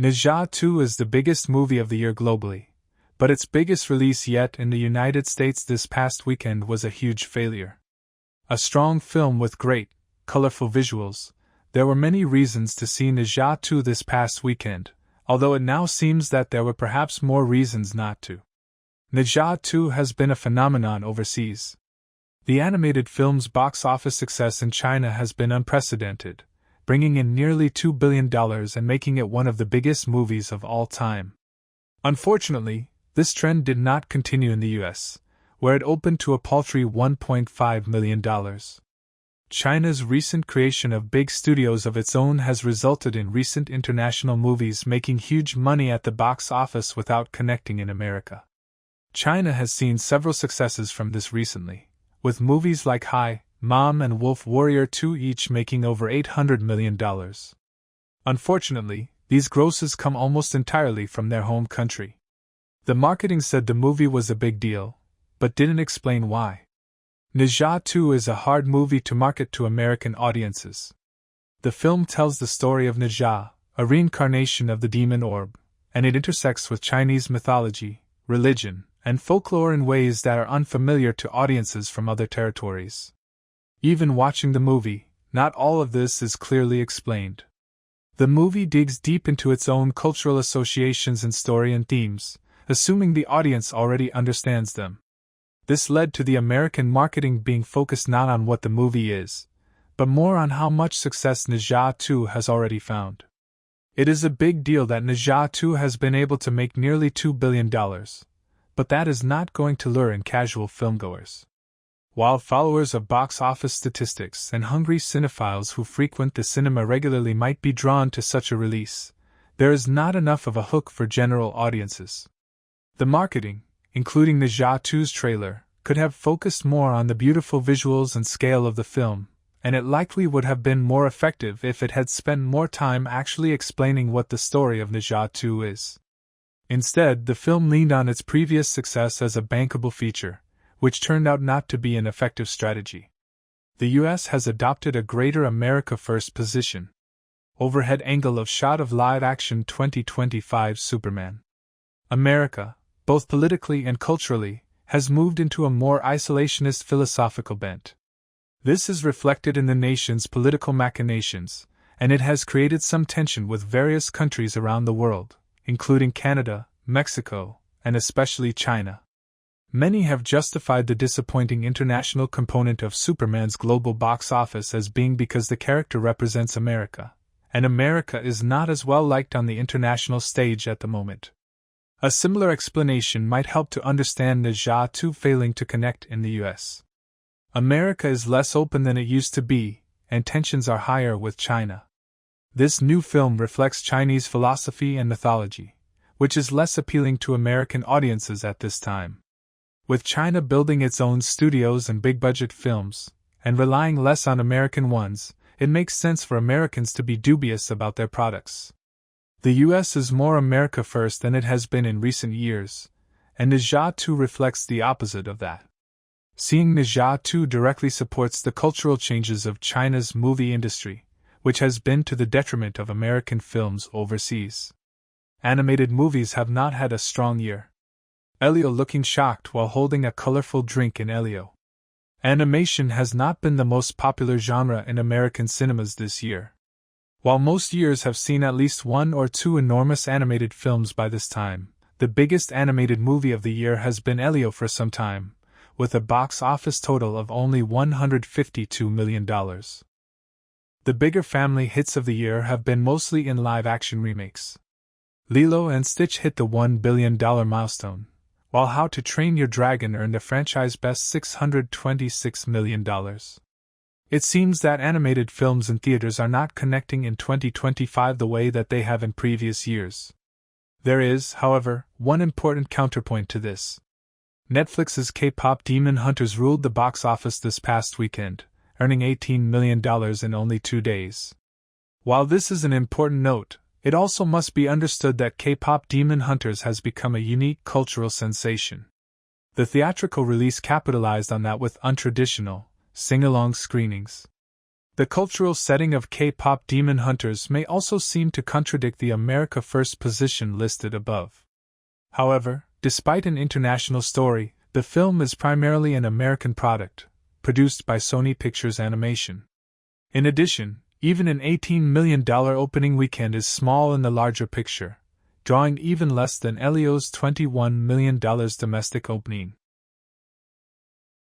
Ne Zha 2 is the biggest movie of the year globally, but its biggest release yet in the United States this past weekend was a huge failure. A strong film with great, colorful visuals, there were many reasons to see Ne Zha 2 this past weekend, although it now seems that there were perhaps more reasons not to. Ne Zha 2 has been a phenomenon overseas. The animated film's box office success in China has been unprecedented, bringing in nearly $2 billion and making it one of the biggest movies of all time. Unfortunately, this trend did not continue in the US, where it opened to a paltry $1.5 million. China's recent creation of big studios of its own has resulted in recent international movies making huge money at the box office without connecting in America. China has seen several successes from this recently, with movies like Hi, Mom and Wolf Warrior 2 each making over $800 million. Unfortunately, these grosses come almost entirely from their home country. The marketing said the movie was a big deal, but didn't explain why. Ne Zha 2 is a hard movie to market to American audiences. The film tells the story of Ne Zha, a reincarnation of the demon orb, and it intersects with Chinese mythology, religion, and folklore in ways that are unfamiliar to audiences from other territories. Even watching the movie, not all of this is clearly explained. The movie digs deep into its own cultural associations and story and themes, assuming the audience already understands them. This led to the American marketing being focused not on what the movie is, but more on how much success Ne Zha 2 has already found. It is a big deal that Ne Zha 2 has been able to make nearly $2 billion, but that is not going to lure in casual filmgoers. While followers of box office statistics and hungry cinephiles who frequent the cinema regularly might be drawn to such a release, there is not enough of a hook for general audiences. The marketing, including Ne Zha 2's trailer, could have focused more on the beautiful visuals and scale of the film, and it likely would have been more effective if it had spent more time actually explaining what the story of Ne Zha 2 is. Instead, the film leaned on its previous success as a bankable feature, which turned out not to be an effective strategy. The US has adopted a greater America First position. Overhead angle of shot of live-action 2025 Superman. America, both politically and culturally, has moved into a more isolationist philosophical bent. This is reflected in the nation's political machinations, and it has created some tension with various countries around the world, including Canada, Mexico, and especially China. Many have justified the disappointing international component of Superman's global box office as being because the character represents America, and America is not as well liked on the international stage at the moment. A similar explanation might help to understand Ne Zha 2 failing to connect in the US. America is less open than it used to be, and tensions are higher with China. This new film reflects Chinese philosophy and mythology, which is less appealing to American audiences at this time. With China building its own studios and big-budget films, and relying less on American ones, it makes sense for Americans to be dubious about their products. The US is more America First than it has been in recent years, and Ne Zha 2 reflects the opposite of that. Seeing Ne Zha 2 directly supports the cultural changes of China's movie industry, which has been to the detriment of American films overseas. Animated movies have not had a strong year. Elio looking shocked while holding a colorful drink in Elio. Animation has not been the most popular genre in American cinemas this year. While most years have seen at least one or two enormous animated films by this time, the biggest animated movie of the year has been Elio for some time, with a box office total of only $152 million. The bigger family hits of the year have been mostly in live-action remakes. Lilo and Stitch hit the $1 billion milestone, while How to Train Your Dragon earned the franchise best $626 million. It seems that animated films in theaters are not connecting in 2025 the way that they have in previous years. There is, however, one important counterpoint to this. Netflix's K-pop Demon Hunters ruled the box office this past weekend, earning $18 million in only 2 days. While this is an important note, it also must be understood that K-pop Demon Hunters has become a unique cultural sensation. The theatrical release capitalized on that with untraditional, sing-along screenings. The cultural setting of K-pop Demon Hunters may also seem to contradict the America First position listed above. However, despite an international story, the film is primarily an American product, produced by Sony Pictures Animation. In addition, even an $18 million opening weekend is small in the larger picture, drawing even less than Elio's $21 million domestic opening.